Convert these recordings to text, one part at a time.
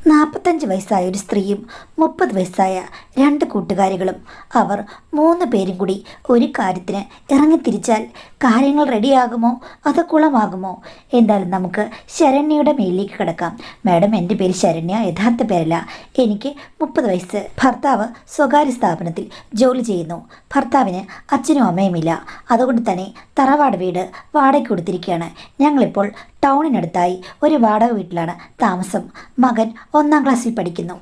45 വയസ്സായ ഒരു സ്ത്രീയും 30 വയസ്സായ 2 കൂട്ടുകാരികളും. അവർ 3 പേരും കൂടി ഒരു കാര്യത്തിന് ഇറങ്ങിത്തിരിച്ചാൽ കാര്യങ്ങൾ റെഡിയാകുമോ അതോ കുളമാകുമോ? എന്തായാലും നമുക്ക് ശരണ്യയുടെ മേലിലേക്ക് കിടക്കാം. മാഡം, എൻ്റെ പേര് ശരണ്യ, യഥാർത്ഥ പേരല്ല. എനിക്ക് 30 വയസ്സ്. ഭർത്താവ് സ്വകാര്യ സ്ഥാപനത്തിൽ ജോലി ചെയ്യുന്നു. ഭർത്താവിന് അച്ഛനും അമ്മയുമില്ല. അതുകൊണ്ട് തന്നെ തറവാട് വീട് വാടകയ്ക്ക് കൊടുത്തിരിക്കുകയാണ്. ഞങ്ങളിപ്പോൾ ടൗണിനടുത്തായി ഒരു വാടക വീട്ടിലാണ് താമസം. മകൻ 1-ാം ക്ലാസ്സിൽ പഠിക്കുന്നു.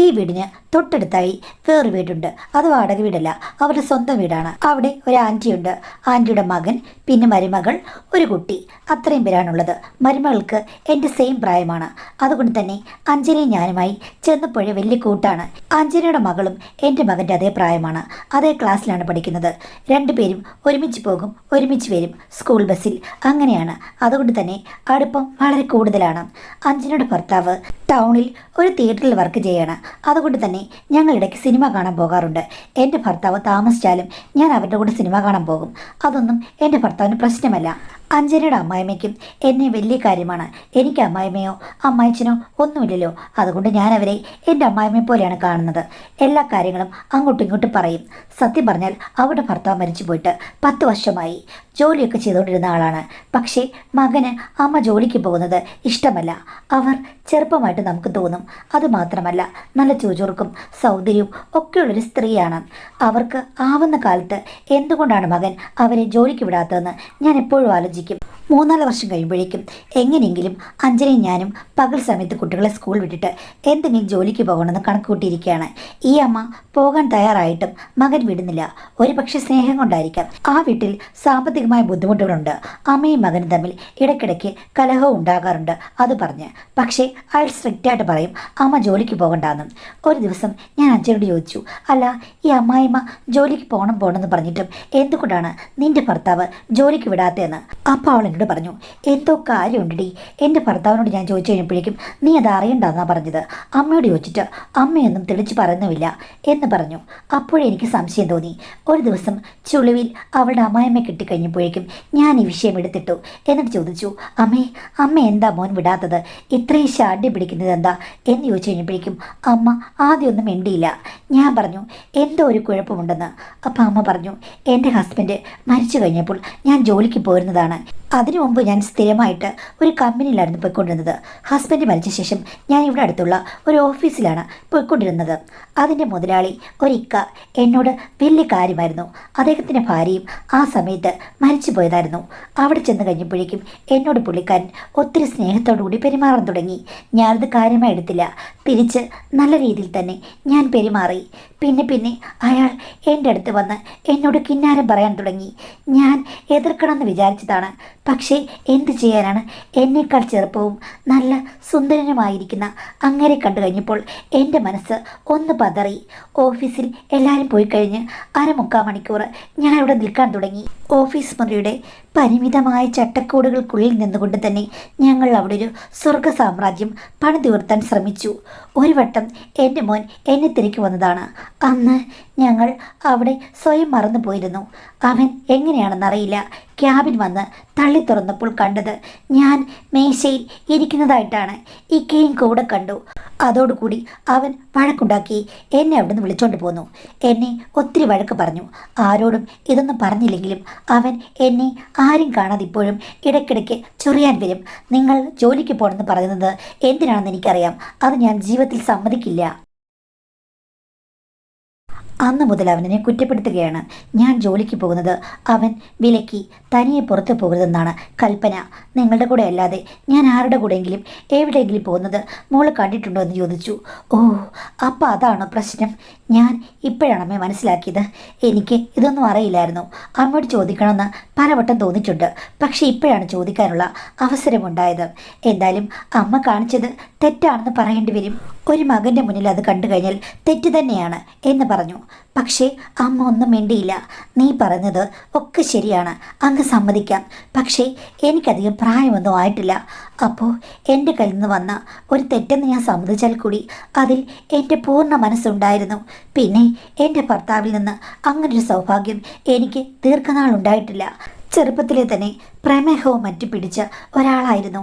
ഈ വീടിന് തൊട്ടടുത്തായി വേറൊരു വീടുണ്ട്. അത് വാടക വീടല്ല, അവരുടെ സ്വന്തം വീടാണ്. അവിടെ ഒരു ആൻറ്റിയുണ്ട്. ആൻറ്റിയുടെ മകൻ, പിന്നെ മരുമകൾ, ഒരു കുട്ടി. അത്രയും പേരാണുള്ളത്. മരുമകൾക്ക് എൻ്റെ സെയിം പ്രായമാണ്. അതുകൊണ്ട് തന്നെ അഞ്ജനയും ഞാനുമായി ചെന്നപ്പോഴേ വലിയ കൂട്ടാണ്. അഞ്ജനയുടെ മകളും എൻ്റെ മകൻ്റെ അതേ പ്രായമാണ്. അതേ ക്ലാസ്സിലാണ് പഠിക്കുന്നത്. 2 പേരും ഒരുമിച്ച് പോകും, ഒരുമിച്ച് വരും സ്കൂൾ ബസ്സിൽ. അങ്ങനെയാണ്. അതുകൊണ്ട് തന്നെ അടുപ്പം വളരെ കൂടുതലാണ്. അഞ്ജനയുടെ ഭർത്താവ് ടൗണിൽ ഒരു തിയേറ്ററിൽ വർക്ക് ചെയ്യാണ്. അതുകൊണ്ട് തന്നെ ഞങ്ങൾ ഇടയ്ക്ക് സിനിമ കാണാൻ പോകാറുണ്ട്. എൻ്റെ ഭർത്താവ് താമസിച്ചാലും ഞാൻ അവരുടെ കൂടെ സിനിമ കാണാൻ പോകും. അതൊന്നും എൻ്റെ ഭർത്താവിന് പ്രശ്നമല്ല. അഞ്ജനയുടെ അമ്മായിമ്മയ്ക്കും എന്നെ വലിയ കാര്യമാണ്. എനിക്ക് അമ്മായിമ്മയോ അമ്മായിച്ചനോ ഒന്നുമില്ലല്ലോ. അതുകൊണ്ട് ഞാൻ അവരെ എൻ്റെ അമ്മായിമ്മയെ പോലെയാണ് കാണുന്നത്. എല്ലാ കാര്യങ്ങളും അങ്ങോട്ടും ഇങ്ങോട്ടും പറയും. സത്യം പറഞ്ഞാൽ അവരുടെ ഭർത്താവ് മരിച്ചു പോയിട്ട് 10 വർഷമായി. ജോലിയൊക്കെ ചെയ്തുകൊണ്ടിരുന്ന ആളാണ്. പക്ഷേ മകന് അമ്മ ജോലിക്ക് പോകുന്നത് ഇഷ്ടമല്ല. അവർ ചെറുപ്പമായിട്ട് നമുക്ക് തോന്നും. അതുമാത്രമല്ല, നല്ല ചുചുറുക്കും സൗന്ദര്യവും ഒക്കെയുള്ളൊരു സ്ത്രീയാണ്. അവർക്ക് ആവുന്ന കാലത്ത് എന്തുകൊണ്ടാണ് മകൻ അവരെ ജോലിക്ക് വിടാത്തതെന്ന് ഞാൻ എപ്പോഴും ആലോചിക്കും. 3-4 വർഷം കഴിയുമ്പോഴേക്കും എങ്ങനെയെങ്കിലും അഞ്ജനയും ഞാനും പകൽ സമയത്ത് കുട്ടികളെ സ്കൂൾ വിട്ടിട്ട് എന്തെങ്കിലും ജോലിക്ക് പോകണമെന്ന് കണക്കുകൂട്ടിയിരിക്കുകയാണ്. ഈ അമ്മ പോകാൻ തയ്യാറായിട്ടും മകൻ വിടുന്നില്ല. ഒരു പക്ഷേ സ്നേഹം കൊണ്ടായിരിക്കാം. ആ വീട്ടിൽ സാമ്പത്തികമായ ബുദ്ധിമുട്ടുകളുണ്ട്. അമ്മയും മകനും തമ്മിൽ ഇടയ്ക്കിടയ്ക്ക് കലഹവും ഉണ്ടാകാറുണ്ട്. അത് പറഞ്ഞ് പക്ഷേ അയാൾ സ്ട്രിക്റ്റായിട്ട് പറയും അമ്മ ജോലിക്ക് പോകണ്ടെന്നും. ഒരു ദിവസം ഞാൻ അഞ്ജനോട് ചോദിച്ചു, അല്ല, ഈ അമ്മായിമ്മ ജോലിക്ക് പോകണമെന്ന് പറഞ്ഞിട്ടും എന്തുകൊണ്ടാണ് നിന്റെ ഭർത്താവ് ജോലിക്ക് വിടാത്തതെന്ന്? അപ്പോൾ അവൾ എന്നോട് പറഞ്ഞു, എന്തോ കാര്യമുണ്ടടി. എൻ്റെ ഭർത്താവിനോട് ഞാൻ ചോദിച്ചു കഴിഞ്ഞപ്പോഴേക്കും നീ അത് അറിയണ്ടെന്നാണ് പറഞ്ഞത്. അമ്മയോട് ചോദിച്ചിട്ട് അമ്മയൊന്നും തെളിച്ച് പറയുന്നുമില്ല എന്ന് പറഞ്ഞു. അപ്പോഴേ എനിക്ക് സംശയം തോന്നി. ഒരു ദിവസം ചുളിവിൽ അവളുടെ അമ്മായിമ്മ കിട്ടിക്കഴിഞ്ഞപ്പോഴേക്കും ഞാൻ ഈ വിഷയം എടുത്തിട്ടു. എന്നിട്ട് ചോദിച്ചു, അമ്മ എന്താ മോൻ വിടാത്തത്? ഇത്രയും ശാഠ്യം പിടിക്കുന്നത് എന്താ എന്ന് ചോദിച്ചു കഴിഞ്ഞപ്പോഴേക്കും അമ്മ ആദ്യമൊന്നും മിണ്ടിയില്ല. ഞാൻ പറഞ്ഞു എന്തോ ഒരു കുഴപ്പമുണ്ടെന്ന്. അപ്പം അമ്മ പറഞ്ഞു, എൻ്റെ ഹസ്ബൻഡ് മരിച്ചു കഴിഞ്ഞപ്പോൾ ഞാൻ ജോലിക്ക് പോരുന്നതാണ്. അതിനു മുമ്പ് ഞാൻ സ്ഥിരമായിട്ട് ഒരു കമ്പനിയിലായിരുന്നു പോയിക്കൊണ്ടിരുന്നത്. ഹസ്ബൻഡ് മരിച്ച ശേഷം ഞാൻ ഇവിടെ അടുത്തുള്ള ഒരു ഓഫീസിലാണ് പോയിക്കൊണ്ടിരുന്നത്. അതിൻ്റെ മുതലാളി ഒരിക്ക എന്നോട് വലിയ കാര്യമായിരുന്നു. അദ്ദേഹത്തിൻ്റെ ഭാര്യയും ആ സമയത്ത് മരിച്ചു പോയതായിരുന്നു. അവിടെ ചെന്ന് കഴിഞ്ഞപ്പോഴേക്കും എന്നോട് പുള്ളിക്കാരൻ ഒത്തിരി സ്നേഹത്തോടു കൂടി പെരുമാറാൻ തുടങ്ങി. ഞാനത് കാര്യമായി എടുത്തില്ല. തിരിച്ച് നല്ല രീതിയിൽ തന്നെ ഞാൻ പെരുമാറി. പിന്നെ അയാൾ എൻ്റെ അടുത്ത് വന്ന് എന്നോട് കിന്നാരം പറയാൻ തുടങ്ങി. ഞാൻ എതിർക്കണമെന്ന് വിചാരിച്ചതാണ്. പക്ഷേ എന്ത് ചെയ്യാനാണ്? എന്നേക്കാൾ ചെറുപ്പവും നല്ല സുന്ദരനുമായിരിക്കുന്ന അങ്ങേരെ കണ്ടു കഴിഞ്ഞപ്പോൾ എൻ്റെ മനസ്സ് ഒന്ന് പതറി. ഓഫീസിൽ എല്ലാവരും പോയി കഴിഞ്ഞ് 1/4 മണിക്കൂർ ഞാൻ അവിടെ നിൽക്കാൻ തുടങ്ങി. ഓഫീസ് മുറിയുടെ പരിമിതമായ ചട്ടക്കൂടുകൾക്കുള്ളിൽ നിന്നുകൊണ്ട് തന്നെ ഞങ്ങൾ അവിടെ ഒരു സ്വർഗ സാമ്രാജ്യം പണിതുയർത്താൻ ശ്രമിച്ചു. ഒരു വട്ടം എൻ്റെ മോൻ എന്നെ തിരക്കി വന്നതാണ്. അന്ന് ഞങ്ങൾ അവിടെ സ്വയം മറന്നു പോയിരുന്നു. അവൻ എങ്ങനെയാണെന്നറിയില്ല ക്യാബിൻ വന്ന് തള്ളി തുറന്നപ്പോൾ കണ്ടത് ഞാൻ മേശയിൽ ഇരിക്കുന്നതായിട്ടാണ്. ഇക്കയും കൂടെ കണ്ടു. അതോടുകൂടി അവൻ വഴക്കുണ്ടാക്കി എന്നെ അവിടെ നിന്ന് വിളിച്ചോണ്ട് പോന്നു. എന്നെ ഒത്തിരി വഴക്ക് പറഞ്ഞു. ആരോടും ഇതൊന്നും പറഞ്ഞില്ലെങ്കിലും അവൻ എന്നെ ആരും കാണാതെ ഇപ്പോഴും ഇടയ്ക്കിടയ്ക്ക് ചൊറിയാൻ വരും. നിങ്ങൾ ജോലിക്ക് പോകണമെന്ന് പറയുന്നത് എന്തിനാണെന്ന് എനിക്കറിയാം. അത് ഞാൻ ജീവിതത്തിൽ സമ്മതിക്കില്ല. അന്ന് മുതൽ അവനെ കുറ്റപ്പെടുത്തുകയാണ്. ഞാൻ ജോലിക്ക് പോകുന്നത് അവൻ വിലക്കി തനിയെ പുറത്തു പോകരുതെന്നാണ് കൽപ്പന. നിങ്ങളുടെ കൂടെ അല്ലാതെ ഞാൻ ആരുടെ കൂടെയെങ്കിലും എവിടെയെങ്കിലും പോകുന്നത് മോള് കണ്ടിട്ടുണ്ടോ എന്ന് ചോദിച്ചു. ഓ, അപ്പോൾ അതാണോ പ്രശ്നം? ഞാൻ ഇപ്പോഴാണ് അമ്മയെ മനസ്സിലാക്കിയത്. എനിക്ക് ഇതൊന്നും അറിയില്ലായിരുന്നു. അമ്മയോട് ചോദിക്കണമെന്ന് പലവട്ടം തോന്നിയിട്ടുണ്ട്. പക്ഷേ ഇപ്പോഴാണ് ചോദിക്കാനുള്ള അവസരമുണ്ടായത്. എന്തായാലും അമ്മ കാണിച്ചത് തെറ്റാണെന്ന് പറയേണ്ടി വരും. ഒരു മകൻ്റെ മുന്നിൽ അത് കണ്ടു കഴിഞ്ഞാൽ തെറ്റ് തന്നെയാണ് എന്ന് പറഞ്ഞു. പക്ഷേ അമ്മ ഒന്നും മിണ്ടിയില്ല. നീ പറഞ്ഞത് ഒക്കെ ശരിയാണ്, അങ്ങ് സമ്മതിക്കാം. പക്ഷേ എനിക്കധികം പ്രായമൊന്നും ആയിട്ടില്ല. അപ്പോൾ എൻ്റെ കയ്യിൽ നിന്ന് വന്ന ഒരു തെറ്റെന്ന് ഞാൻ സമ്മതിച്ചാൽ കൂടി അതിൽ എൻ്റെ പൂർണ്ണ മനസ്സുണ്ടായിരുന്നു. പിന്നെ എൻ്റെ ഭർത്താവിൽ നിന്ന് അങ്ങനൊരു സൗഭാഗ്യം എനിക്ക് ദീർഘനാളുണ്ടായിട്ടില്ല. ചെറുപ്പത്തിലെ തന്നെ പ്രമേഹവും മറ്റു പിടിച്ച ഒരാളായിരുന്നു.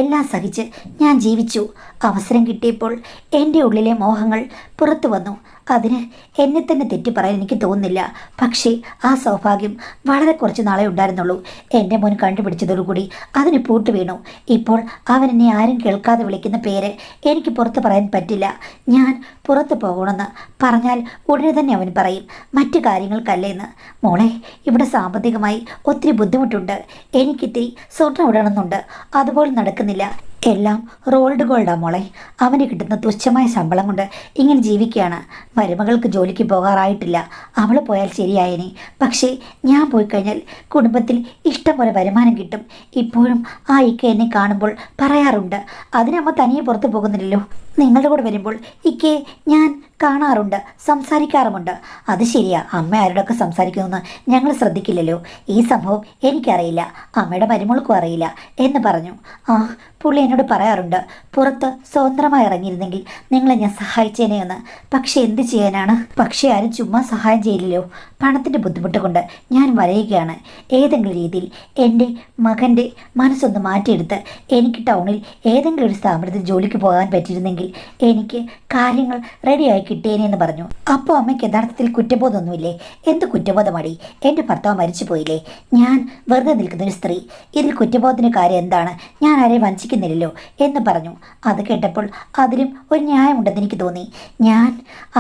എല്ലാം സഹിച്ച് ഞാൻ ജീവിച്ചു. അവസരം കിട്ടിയപ്പോൾ എൻ്റെ ഉള്ളിലെ മോഹങ്ങൾ പുറത്തു വന്നു. അതിന് എന്നെ തന്നെ തെറ്റി പറയാൻ എനിക്ക് തോന്നുന്നില്ല. പക്ഷേ ആ സൗഭാഗ്യം വളരെ കുറച്ച് നാളെ ഉണ്ടായിരുന്നുള്ളൂ. എൻ്റെ മോൻ കണ്ടുപിടിച്ചതോടുകൂടി അതിന് പൂട്ട് വീണു. ഇപ്പോൾ അവൻ എന്നെ ആരും കേൾക്കാതെ വിളിക്കുന്ന പേര് എനിക്ക് പുറത്ത് പറയാൻ പറ്റില്ല. ഞാൻ പുറത്ത് പോകണമെന്ന് പറഞ്ഞാൽ ഉടനെ തന്നെ അവൻ പറയും മറ്റു കാര്യങ്ങൾക്കല്ലേന്ന്. മോളെ, ഇവിടെ സാമ്പത്തികമായി ഒത്തിരി ബുദ്ധിമുട്ടുണ്ട്. എനിക്കിത്തിരി സ്വർണ്ണം ഇടണമെന്നുണ്ട്. അതുപോലെ നടക്കുന്നില്ല. എല്ലാം റോൾഡ് ഗോൾഡാ മോളെ. അവന് കിട്ടുന്ന തുച്ഛമായ ശമ്പളം കൊണ്ട് ഇങ്ങനെ ജീവിക്കുകയാണ്. മരുമകൾക്ക് ജോലിക്ക് പോകാറായിട്ടില്ല. അവൾ പോയാൽ ശരിയായേനെ. പക്ഷേ ഞാൻ പോയി കഴിഞ്ഞാൽ കുടുംബത്തിൽ ഇഷ്ടം പോലെ വരുമാനം കിട്ടും. ഇപ്പോഴും ആ ഇക്ക എന്നെ കാണുമ്പോൾ പറയാറുണ്ട്, അതിനമ്മ തനിയെ പുറത്തു പോകുന്നില്ലല്ലോ. നിങ്ങളുടെ കൂടെ വരുമ്പോൾ ഇക്കയെ ഞാൻ കാണാറുണ്ട്, സംസാരിക്കാറുമുണ്ട്. അത് ശരിയാ, അമ്മ ആരോടൊക്കെ സംസാരിക്കുമെന്ന് ഞങ്ങൾ ശ്രദ്ധിക്കില്ലല്ലോ. ഈ സംഭവം എനിക്കറിയില്ല, അമ്മയുടെ മരുമോൾക്കും അറിയില്ല എന്ന് പറഞ്ഞു. ആ, പുള്ളി എന്നോട് പറയാറുണ്ട്, പുറത്ത് സ്വതന്ത്രമായി ഇറങ്ങിയിരുന്നെങ്കിൽ നിങ്ങളെ ഞാൻ സഹായിച്ചേനെ എന്ന്. പക്ഷെ എന്ത് ചെയ്യാനാണ്? പക്ഷേ ആരും ചുമ്മാ സഹായം ചെയ്യില്ലല്ലോ. പണത്തിൻ്റെ ബുദ്ധിമുട്ട് കൊണ്ട് ഞാൻ വരയുകയാണ്. ഏതെങ്കിലും രീതിയിൽ എൻ്റെ മകൻ്റെ മനസ്സൊന്ന് മാറ്റിയെടുത്ത് എനിക്ക് ടൗണിൽ ഏതെങ്കിലും ഒരു സ്ഥാപനത്തിൽ ജോലിക്ക് പോകാൻ പറ്റിയിരുന്നെങ്കിൽ എനിക്ക് കാര്യങ്ങൾ റെഡിയായി കിട്ടിയേനെന്ന് പറഞ്ഞു. അപ്പോൾ അമ്മയ്ക്ക് യഥാർത്ഥത്തിൽ കുറ്റബോധമൊന്നുമില്ലേ? എന്ത് കുറ്റബോധമടി? എൻ്റെ ഭർത്താവ് മരിച്ചു പോയില്ലേ? ഞാൻ വെറുതെ നിൽക്കുന്നൊരു സ്ത്രീ, ഇതിൽ കുറ്റബോധത്തിൻ്റെ കാര്യം എന്താണ്? ഞാൻ ആരെയും വഞ്ചിക്കുന്നില്ലല്ലോ എന്ന് പറഞ്ഞു. അത് കേട്ടപ്പോൾ അതിലും ഒരു ന്യായമുണ്ടെന്ന് എനിക്ക് തോന്നി. ഞാൻ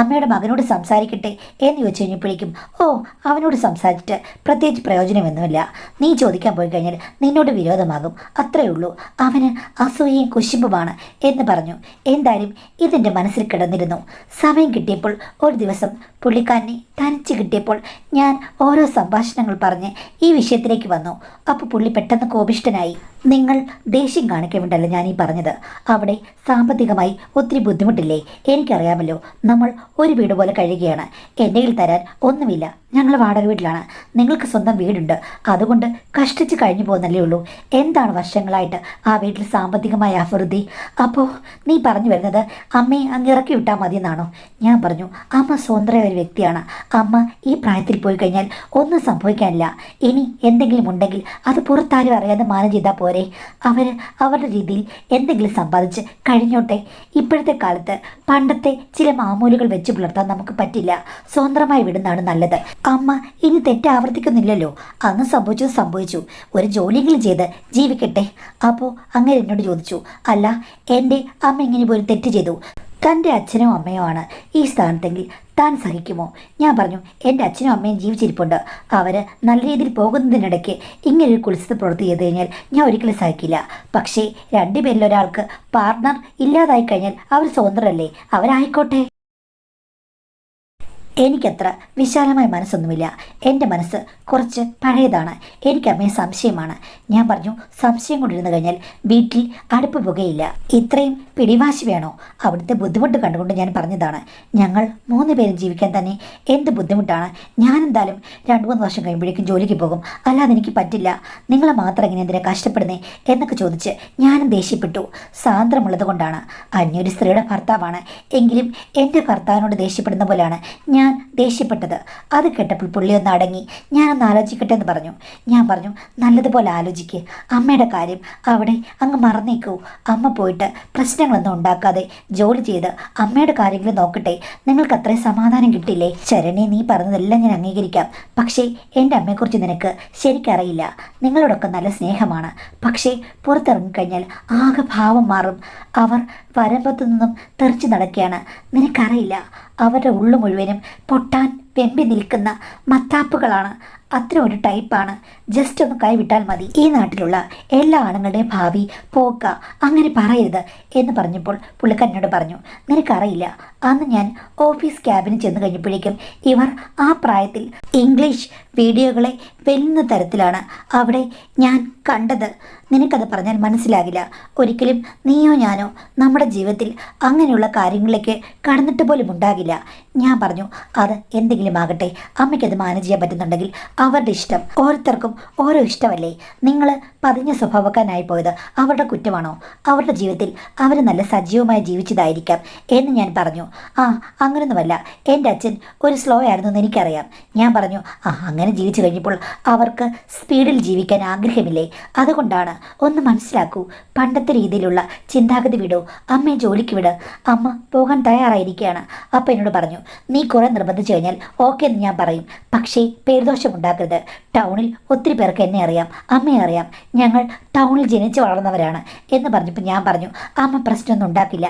അമ്മയുടെ മകനോട് സംസാരിക്കട്ടെ എന്ന് ചോദിച്ചു കഴിഞ്ഞപ്പോഴേക്കും, ഓ, അവനോട് സംസാരിച്ചിട്ട് പ്രത്യേകിച്ച് പ്രയോജനമൊന്നുമില്ല. നീ ചോദിക്കാൻ പോയി കഴിഞ്ഞാൽ നിന്നോട് വിരോധമാകും, അത്രയേ ഉള്ളൂ. അവന് അസൂയയും കുശുമ്പുമാണ് എന്ന് പറഞ്ഞു. എന്തായാലും ഇതെൻ്റെ മനസ്സിൽ കിടന്നിരുന്നു. സമയം കിട്ടിയപ്പോൾ ഒരു ദിവസം പുള്ളിക്കാരനെ തനിച്ച് കിട്ടിയപ്പോൾ ഞാൻ ഓരോ സംഭാഷണങ്ങൾ പറഞ്ഞ് ഈ വിഷയത്തിലേക്ക് വന്നു. അപ്പോൾ പുള്ളി പെട്ടെന്ന് കോപിഷ്ഠനായി. നിങ്ങൾ ദേഷ്യം കാണിക്കേണ്ടല്ല ഞാൻ ഈ പറഞ്ഞത്. അവിടെ സാമ്പത്തികമായി ഒത്തിരി ബുദ്ധിമുട്ടില്ലേ? എനിക്കറിയാമല്ലോ. നമ്മൾ ഒരു വീട് പോലെ കഴിയുകയാണ്. എൻ്റെ കയ്യിൽ തരാൻ ഒന്നുമില്ല. ഞങ്ങൾ വാടക വീട്ടിലാണ്. നിങ്ങൾക്ക് സ്വന്തം വീടുണ്ട്. അതുകൊണ്ട് കഷ്ടിച്ച് കഴിഞ്ഞു പോകുന്നല്ലേ ഉള്ളൂ. എന്താണ് വർഷങ്ങളായിട്ട് ആ വീട്ടിൽ സാമ്പത്തികമായ അഭിവൃദ്ധി? അപ്പോൾ നീ പറഞ്ഞു വരുന്നത് അമ്മയെ അങ്ങ് ഇറക്കി വിട്ടാൽ മതിയെന്നാണോ? ഞാൻ പറഞ്ഞു, അമ്മ സ്വതന്ത്രമായ ഒരു വ്യക്തിയാണ്. അമ്മ ഈ പ്രായത്തിൽ പോയി കഴിഞ്ഞാൽ ഒന്നും സംഭവിക്കാനില്ല. ഇനി എന്തെങ്കിലും ഉണ്ടെങ്കിൽ അത് പുറത്താരും അറിയാതെ മാനം ചെയ്താൽ പോരെ. അവർ അവരുടെ രീതിയിൽ എന്തെങ്കിലും സമ്പാദിച്ച് കഴിഞ്ഞോട്ടെ. ഇപ്പോഴത്തെ കാലത്ത് പണ്ടത്തെ ചില മാമൂലുകൾ വെച്ച് പുലർത്താൻ നമുക്ക് പറ്റില്ല. സ്വതന്ത്രമായി വിടുന്നതാണ് നല്ലത്. അമ്മ ഇനി തെറ്റ് ആവർത്തിക്കുന്നില്ലല്ലോ. അന്ന് സംഭവിച്ചത് സംഭവിച്ചു. ഒരു ജോലിയെങ്കിലും ചെയ്ത് ജീവിക്കട്ടെ. അപ്പോൾ അങ്ങനെ എന്നോട് ചോദിച്ചു, അല്ല, എൻ്റെ അമ്മ ഇങ്ങനെ പോയി തെറ്റ് ചെയ്തു, തൻ്റെ അച്ഛനും അമ്മയോ ആണ് ഈ സ്ഥാനത്തെങ്കിൽ താൻ സഹിക്കുമോ? ഞാൻ പറഞ്ഞു, എൻ്റെ അച്ഛനും അമ്മയും ജീവിച്ചിരിപ്പുണ്ട്. അവർ നല്ല രീതിയിൽ പോകുന്നതിനിടയ്ക്ക് ഇങ്ങനൊരു കുൽസിത പ്രവൃത്തി ചെയ്ത് കഴിഞ്ഞാൽ ഞാൻ ഒരിക്കലും സഹിക്കില്ല. പക്ഷേ രണ്ടുപേരിൽ ഒരാൾക്ക് പാർട്ണർ ഇല്ലാതായി കഴിഞ്ഞാൽ അവർ സ്വതന്ത്രരല്ലേ, അവരായിക്കോട്ടെ. എനിക്കത്ര വിശാലമായ മനസ്സൊന്നുമില്ല. എൻ്റെ മനസ്സ് കുറച്ച് പഴയതാണ്. എനിക്ക് അമ്മയെ സംശയമാണ്. ഞാൻ പറഞ്ഞു, സംശയം കൊണ്ടിരുന്നു കഴിഞ്ഞാൽ വീട്ടിൽ അടുപ്പ് പുകയില്ല. ഇത്രയും പിടിവാശി വേണോ? അവിടുത്തെ ബുദ്ധിമുട്ട് കണ്ടുകൊണ്ട് ഞാൻ പറഞ്ഞതാണ്. ഞങ്ങൾ 3 പേരും ജീവിക്കാൻ തന്നെ എന്ത് ബുദ്ധിമുട്ടാണ്. ഞാൻ എന്തായാലും 2-3 വർഷം കഴിയുമ്പോഴേക്കും ജോലിക്ക് പോകും. അല്ലാതെ എനിക്ക് പറ്റില്ല. നിങ്ങളെ മാത്രം എങ്ങനെ എന്തിനാ കഷ്ടപ്പെടുന്നേ എന്നൊക്കെ ചോദിച്ച് ഞാനും ദേഷ്യപ്പെട്ടു. സാന്ദ്രമുള്ളത് കൊണ്ടാണ്. അന്യൊരു സ്ത്രീയുടെ ഭർത്താവാണ്. എങ്കിലും എൻ്റെ ഭർത്താവിനോട് ദേഷ്യപ്പെടുന്ന പോലെയാണ് ഞാൻ ദേഷ്യപ്പെട്ടത്. അത് കേട്ടപ്പോൾ പുള്ളി ഒന്ന് അടങ്ങി. ഞാനൊന്ന് ആലോചിക്കട്ടെ എന്ന് പറഞ്ഞു. ഞാൻ പറഞ്ഞു, നല്ലതുപോലെ ആലോചിക്ക്. അമ്മയുടെ കാര്യം അവിടെ അങ്ങ് മറന്നേക്കൂ. അമ്മ പോയിട്ട് പ്രശ്നങ്ങളൊന്നും ഉണ്ടാക്കാതെ ജോലി ചെയ്ത് അമ്മയുടെ കാര്യങ്ങൾ നോക്കട്ടെ. നിങ്ങൾക്ക് അത്രയും സമാധാനം കിട്ടില്ലേ? ശരണി, നീ പറഞ്ഞതെല്ലാം ഞാൻ അംഗീകരിക്കാം. പക്ഷേ എൻ്റെ അമ്മയെക്കുറിച്ച് നിനക്ക് ശരിക്കറിയില്ല. നിങ്ങളോടൊക്കെ നല്ല സ്നേഹമാണ്. പക്ഷേ പുറത്തിറങ്ങിക്കഴിഞ്ഞാൽ ആകെ ഭാവം മാറും. അവർ വരമ്പത്തു നിന്നും തെറിച്ച് നടക്കുകയാണ്. നിനക്കറിയില്ല, അവരുടെ ഉള്ളു മുഴുവനും പൊട്ടാൻ വെമ്പി നിൽക്കുന്ന മത്താപ്പുകളാണ്. അത്ര ഒരു ടൈപ്പാണ്. ജസ്റ്റ് ഒന്ന് കൈവിട്ടാൽ മതി. ഈ നാട്ടിലുള്ള എല്ലാ ആണുങ്ങളുടെയും ഭാവി പോക്ക, അങ്ങനെ പറയരുത് എന്ന് പറഞ്ഞപ്പോൾ പുള്ളിക്കാരനോട് പറഞ്ഞു, നിനക്കറിയില്ല, അന്ന് ഞാൻ ഓഫീസ് ക്യാബിന് ചെന്ന് കഴിഞ്ഞപ്പോഴേക്കും ഇവർ ആ പ്രായത്തിൽ ഇംഗ്ലീഷ് വീഡിയോകളെ വെല്ലുന്ന തരത്തിലാണ് അവിടെ ഞാൻ കണ്ടത്. നിനക്കത് പറഞ്ഞാൽ മനസ്സിലാകില്ല. ഒരിക്കലും നീയോ ഞാനോ നമ്മുടെ ജീവിതത്തിൽ അങ്ങനെയുള്ള കാര്യങ്ങളിലേക്ക് കടന്നിട്ട് പോലും ഉണ്ടാകില്ല. ഞാൻ പറഞ്ഞു, അത് എന്തെങ്കിലും ആകട്ടെ, അമ്മയ്ക്കത് മാനേജ് ചെയ്യാൻ പറ്റുന്നുണ്ടെങ്കിൽ അവരുടെ ഇഷ്ടം. ഓരോരുത്തർക്കും ഓരോ ഇഷ്ടമല്ലേ? നിങ്ങൾ പതിഞ്ഞ സ്വഭാവക്കാരനായി പോയത് അവരുടെ കുറ്റമാണോ? അവരുടെ ജീവിതത്തിൽ അവർ നല്ല സജീവമായി ജീവിച്ചതായിരിക്കാം എന്ന് ഞാൻ പറഞ്ഞു. അങ്ങനൊന്നുമല്ല, എൻ്റെ അച്ഛൻ ഒരു സ്ലോ ആയിരുന്നു എന്ന് എനിക്കറിയാം. ഞാൻ പറഞ്ഞു, അങ്ങനെ ജീവിച്ചു കഴിഞ്ഞപ്പോൾ അവർക്ക് സ്പീഡിൽ ജീവിക്കാൻ ആഗ്രഹമില്ലേ? അതുകൊണ്ടാണ്. ഒന്ന് മനസ്സിലാക്കൂ, പണ്ടത്തെ രീതിയിലുള്ള ചിന്താഗതി വിടൂ. അമ്മയെ ജോലിക്ക് വിട്. അമ്മ പോകാൻ തയ്യാറായിരിക്കുകയാണ്. അപ്പം എന്നോട് പറഞ്ഞു, നീ കുറേ നിർബന്ധിച്ചു കഴിഞ്ഞാൽ ഓക്കെ എന്ന് ഞാൻ പറയും, പക്ഷേ പേരുദോഷം ഉണ്ടാക്കരുത്. ടൗണിൽ ഒത്തിരി പേർക്ക് എന്നെ അറിയാം, അമ്മയെ അറിയാം. ഞങ്ങൾ ടൗണിൽ ജനിച്ചു വളർന്നവരാണ് എന്ന് പറഞ്ഞപ്പോൾ ഞാൻ പറഞ്ഞു, അമ്മ പ്രശ്നമൊന്നും ഉണ്ടാക്കില്ല.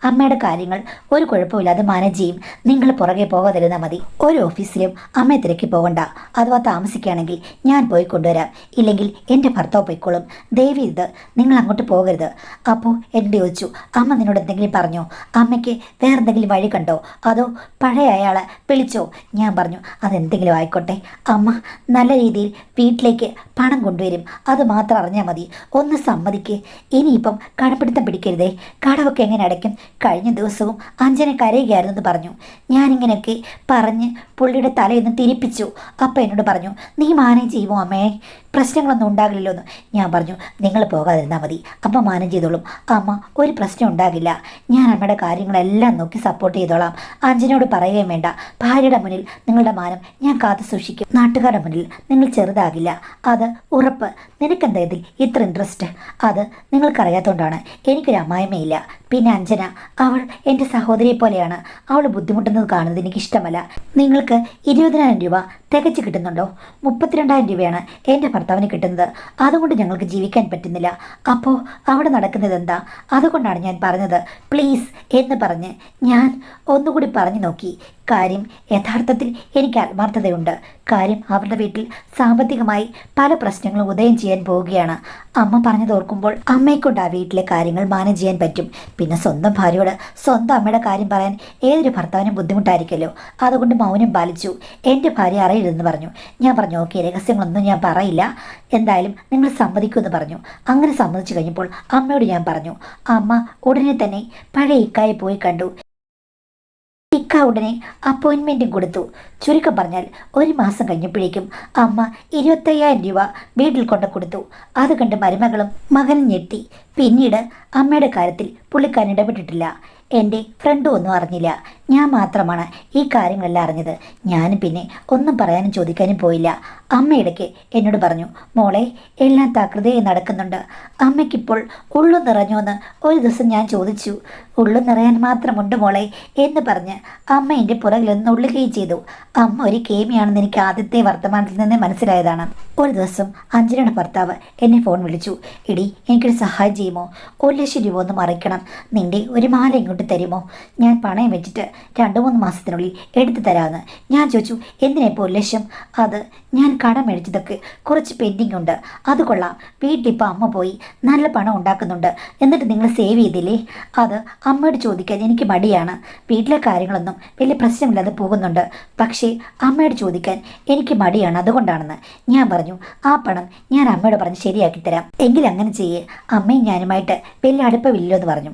അമ്മയുടെ കാര്യങ്ങൾ ഒരു കുഴപ്പമില്ലാതെ മാനേജ് ചെയ്യും. നിങ്ങൾ പുറകെ പോകാതിരുന്നാൽ മതി. ഒരു ഓഫീസിലും അമ്മയെ തിരക്കി പോകണ്ട. അഥവാ താമസിക്കുകയാണെങ്കിൽ ഞാൻ പോയി കൊണ്ടുവരാം, ഇല്ലെങ്കിൽ എൻ്റെ ഭർത്താവ് പോയിക്കോളും. ദയവ് ഇത് നിങ്ങൾ അങ്ങോട്ട് പോകരുത്. അപ്പോൾ എന്നോട് ചോദിച്ചു, അമ്മ നിന്നോട് എന്തെങ്കിലും പറഞ്ഞോ? അമ്മയ്ക്ക് വേറെന്തെങ്കിലും വഴി കണ്ടോ? അതോ പഴയ അയാളെ വിളിച്ചോ? ഞാൻ പറഞ്ഞു, അതെന്തെങ്കിലും ആയിക്കോട്ടെ, അമ്മ നല്ല രീതിയിൽ വീട്ടിലേക്ക് പണം കൊണ്ടുവരും, അത് മാത്രം അറിഞ്ഞാൽ മതി. ഒന്ന് സമ്മതിക്ക്. ഇനിയിപ്പം കടപ്പിടുത്തം പിടിക്കരുതേ. കടവൊക്കെ എങ്ങനെ അടയ്ക്കും? കഴിഞ്ഞ ദിവസവും അഞ്ജനെ കരയുകയായിരുന്നു എന്ന് പറഞ്ഞു. ഞാനിങ്ങനെയൊക്കെ പറഞ്ഞ് പുള്ളിയുടെ തലയൊന്ന് തിരിപ്പിച്ചു. അപ്പം എന്നോട് പറഞ്ഞു, നീ മാനേജ് ചെയ്യുമോ അമ്മേ? പ്രശ്നങ്ങളൊന്നും ഉണ്ടാകില്ലല്ലോ എന്ന്. ഞാൻ പറഞ്ഞു, നിങ്ങൾ പോകാതിരുന്നാൽ മതി, അമ്മ മാനേജ് ചെയ്തോളും. അമ്മ ഒരു പ്രശ്നം ഉണ്ടാകില്ല. ഞാൻ അമ്മയുടെ കാര്യങ്ങളെല്ലാം നോക്കി സപ്പോർട്ട് ചെയ്തോളാം. അഞ്ജനോട് പറയുകയും വേണ്ട. ഭാര്യയുടെ മുന്നിൽ നിങ്ങളുടെ മാനം ഞാൻ കാത്തു സൂക്ഷിക്കും. നാട്ടുകാരുടെ മുന്നിൽ നിങ്ങൾ ചെറുതാകില്ല, അത് ഉറപ്പ്. നിനക്കെന്താ ഇതിൽ ഇത്ര ഇൻട്രസ്റ്റ്? അത് നിങ്ങൾക്കറിയാത്തതുകൊണ്ടാണ്. എനിക്കൊരു അമ്മായിമ്മയില്ല. പിന്നെ അഞ്ജന, അവൾ എൻ്റെ സഹോദരിയെ പോലെയാണ്. അവൾ ബുദ്ധിമുട്ടുന്നത് കാണുന്നത് എനിക്കിഷ്ടമല്ല. നിങ്ങൾക്ക് 20,000 രൂപ തികച്ച് കിട്ടുന്നുണ്ടോ? 32,000 രൂപയാണ് എൻ്റെ ഭർത്താവിന് കിട്ടുന്നത്. അതുകൊണ്ട് ഞങ്ങൾക്ക് ജീവിക്കാൻ പറ്റുന്നില്ല. അപ്പോൾ അവിടെ നടക്കുന്നത് എന്താ? അതുകൊണ്ടാണ് ഞാൻ പറഞ്ഞത് പ്ലീസ് എന്ന് പറഞ്ഞ് ഞാൻ ഒന്നുകൂടി പറഞ്ഞു നോക്കി. കാര്യം യഥാർത്ഥത്തിൽ എനിക്ക് ആത്മാർത്ഥതയുണ്ട്. കാര്യം അവരുടെ വീട്ടിൽ സാമ്പത്തികമായി പല പ്രശ്നങ്ങളും ഉദയം ചെയ്യാൻ പോവുകയാണ്. അമ്മ പറഞ്ഞത് ഓർക്കുമ്പോൾ അമ്മയെക്കൊണ്ട് ആ വീട്ടിലെ കാര്യങ്ങൾ മാനേജ് ചെയ്യാൻ പറ്റും. പിന്നെ സ്വന്തം ഭാര്യയോട് സ്വന്തം അമ്മയുടെ കാര്യം പറയാൻ ഏതൊരു ഭർത്താവിനും ബുദ്ധിമുട്ടായിരിക്കുമല്ലോ. അതുകൊണ്ട് മൗനം പാലിച്ചു. എൻ്റെ ഭാര്യ അറിയരുതെന്ന് പറഞ്ഞു. ഞാൻ പറഞ്ഞു, ഓക്കെ, രഹസ്യങ്ങളൊന്നും ഞാൻ പറയില്ല, എന്തായാലും നിങ്ങൾ സമ്മതിക്കുമെന്ന് പറഞ്ഞു. അങ്ങനെ സമ്മതിച്ചു കഴിഞ്ഞപ്പോൾ അമ്മയോട് ഞാൻ പറഞ്ഞു. അമ്മ ഉടനെ തന്നെ പഴയ ഇക്കായെ പോയി കണ്ടു. ഇക്ക ഉടനെ അപ്പോയിൻമെൻറ്റും കൊടുത്തു. ചുരുക്കം പറഞ്ഞാൽ 1 മാസം കഴിഞ്ഞപ്പോഴേക്കും അമ്മ 25,000 രൂപ വീട്ടിൽ കൊണ്ടു കൊടുത്തു. അത് കണ്ട് മരുമകളും മകനും ഞെട്ടി. പിന്നീട് അമ്മയുടെ കാര്യത്തിൽ പുള്ളിക്കാരൻ ഇടപെട്ടിട്ടില്ല. എൻ്റെ ഫ്രണ്ടും ഒന്നും അറിഞ്ഞില്ല. ഞാൻ മാത്രമാണ് ഈ കാര്യങ്ങളെല്ലാം അറിഞ്ഞത്. ഞാനും പിന്നെ ഒന്നും പറയാനും ചോദിക്കാനും പോയില്ല. അമ്മയിടയ്ക്ക് എന്നോട് പറഞ്ഞു, മോളെ, എല്ലാം തകൃതയായി നടക്കുന്നുണ്ട്. അമ്മയ്ക്കിപ്പോൾ ഉള്ളു നിറഞ്ഞോ എന്ന് ഒരു ദിവസം ഞാൻ ചോദിച്ചു. ഉള്ളു നിറയാൻ മാത്രമുണ്ട് മോളെ എന്ന് പറഞ്ഞ് അമ്മ എൻ്റെ പുറകിലൊന്ന് നുള്ളുകയും ചെയ്തു. അമ്മ ഒരു കേമിയാണെന്ന് എനിക്ക് ആദ്യത്തെ വർത്തമാനത്തിൽ നിന്ന് മനസ്സിലായതാണ്. ഒരു ദിവസം അഞ്ജനയുടെ ഭർത്താവ് എന്നെ ഫോൺ വിളിച്ചു. എടി, എനിക്കൊരു സഹായം ചെയ്യുമോ? 1,00,000 രൂപ ഒന്ന് മറിക്കണം. നിൻ്റെ ഒരു മാല ഇങ്ങോട്ട് തരുമോ? ഞാൻ പണയം വെച്ചിട്ട് 2-3 മാസത്തിനുള്ളിൽ എടുത്തു തരാമെന്ന്. ഞാൻ ചോദിച്ചു, എന്തിനാ ഇപ്പോൾ 1,00,000? അത് ഞാൻ കടം മേടിച്ചതൊക്കെ കുറച്ച് പെൻഡിങ് ഉണ്ട്. അത് കൊള്ളാം, വീട്ടിലിപ്പോൾ അമ്മ പോയി നല്ല പണം ഉണ്ടാക്കുന്നുണ്ട്, എന്നിട്ട് നിങ്ങൾ സേവ് ചെയ്തില്ലേ? അത് അമ്മയോട് ചോദിക്കാൻ എനിക്ക് മടിയാണ്. വീട്ടിലെ കാര്യങ്ങളൊന്നും വലിയ പ്രശ്നമില്ലാതെ പോകുന്നുണ്ട്, പക്ഷേ അമ്മയോട് ചോദിക്കാൻ എനിക്ക് മടിയാണ്, അതുകൊണ്ടാണെന്ന്. ഞാൻ പറഞ്ഞു, ആ പണം ഞാൻ അമ്മയോട് പറഞ്ഞ് ശരിയാക്കി തരാം, എങ്കിൽ അങ്ങനെ ചെയ്യേ. അമ്മയും ഞാനുമായിട്ട് വലിയ അടുപ്പമില്ലോ എന്ന് പറഞ്ഞു.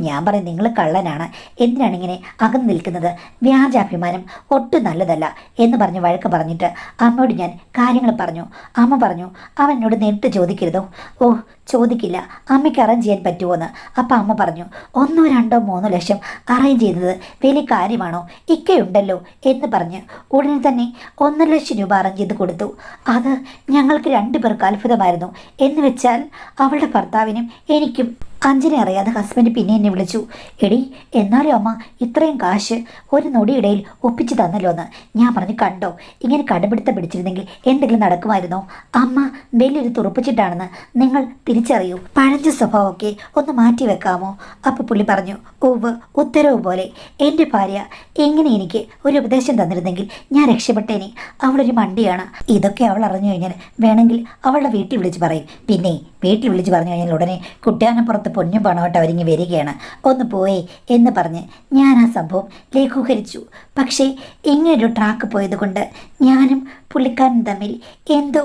ഞാൻ പറയും, നിങ്ങൾ കള്ളനാണ്, എന്തിനാണ് ഇങ്ങനെ അകന്നു നിൽക്കുന്നത്? വ്യാജാഭിമാനം ഒട്ടും നല്ലതല്ല എന്ന് പറഞ്ഞ് വഴക്ക് പറഞ്ഞിട്ട് അമ്മയോട് ഞാൻ കാര്യങ്ങൾ പറഞ്ഞു. അമ്മ പറഞ്ഞു, അവൻ എന്നോട് നേരിട്ട് ചോദിക്കരുതോ? ഓ, ചോദിക്കില്ല, അമ്മയ്ക്ക് അറേഞ്ച് ചെയ്യാൻ പറ്റുമോ എന്ന്. അപ്പം അമ്മ പറഞ്ഞു, 1, 2, 3 ലക്ഷം അറേഞ്ച് ചെയ്യുന്നത് വലിയ കാര്യമാണോ? ഇക്കയുണ്ടല്ലോ എന്ന് പറഞ്ഞ് ഉടനെ തന്നെ 1,00,000 രൂപ അറേഞ്ച് ചെയ്ത് കൊടുത്തു. അത് ഞങ്ങൾക്ക് 2 പേർക്ക് അത്ഭുതമായിരുന്നു. എന്ന് വെച്ചാൽ അവളുടെ ഭർത്താവിനും എനിക്കും. അഞ്ജനെ അറിയാതെ ഹസ്ബൻഡ് പിന്നെ എന്നെ വിളിച്ചു. എടി, എന്നാലും അമ്മ ഇത്രയും കാശ് ഒരു നൊടിയിടയിൽ ഒപ്പിച്ച് തന്നല്ലോ എന്ന്. ഞാൻ പറഞ്ഞു, കണ്ടോ, ഇങ്ങനെ കടുപിടുത്തം പിടിച്ചിരുന്നെങ്കിൽ എന്തെങ്കിലും നടക്കുമായിരുന്നോ? അമ്മ വലിയൊരു തുറപ്പിച്ചിട്ടാണെന്ന് നിങ്ങൾ തിരിച്ചറിയൂ. പഴഞ്ച സ്വഭാവമൊക്കെ ഒന്ന് മാറ്റി വെക്കാമോ? അപ്പോൾ പുള്ളി പറഞ്ഞു, ഓവ്, ഉത്തരവ് പോലെ. എൻ്റെ ഭാര്യ എങ്ങനെ എനിക്ക് ഒരു ഉപദേശം തന്നിരുന്നെങ്കിൽ ഞാൻ രക്ഷപ്പെട്ടേനെ. അവളൊരു മണ്ടിയാണ്. ഇതൊക്കെ അവൾ അറിഞ്ഞു കഴിഞ്ഞാൽ വേണമെങ്കിൽ അവളുടെ വീട്ടിൽ വിളിച്ച് പറയും. പിന്നെ വീട്ടിൽ വിളിച്ച് പറഞ്ഞു കഴിഞ്ഞാൽ ഉടനെ കുട്ടിയാനപ്പുറത്ത് പൊന്നും പണമായിട്ട് അവരിങ്ങ് വരികയാണ്, ഒന്ന് പോയേ എന്ന് പറഞ്ഞ് ഞാൻ ആ സംഭവം ലഘൂകരിച്ചു. പക്ഷേ ഇങ്ങനൊരു ട്രാക്ക് പോയത് കൊണ്ട് ഞാനും പുള്ളിക്കാരനും തമ്മിൽ എന്തോ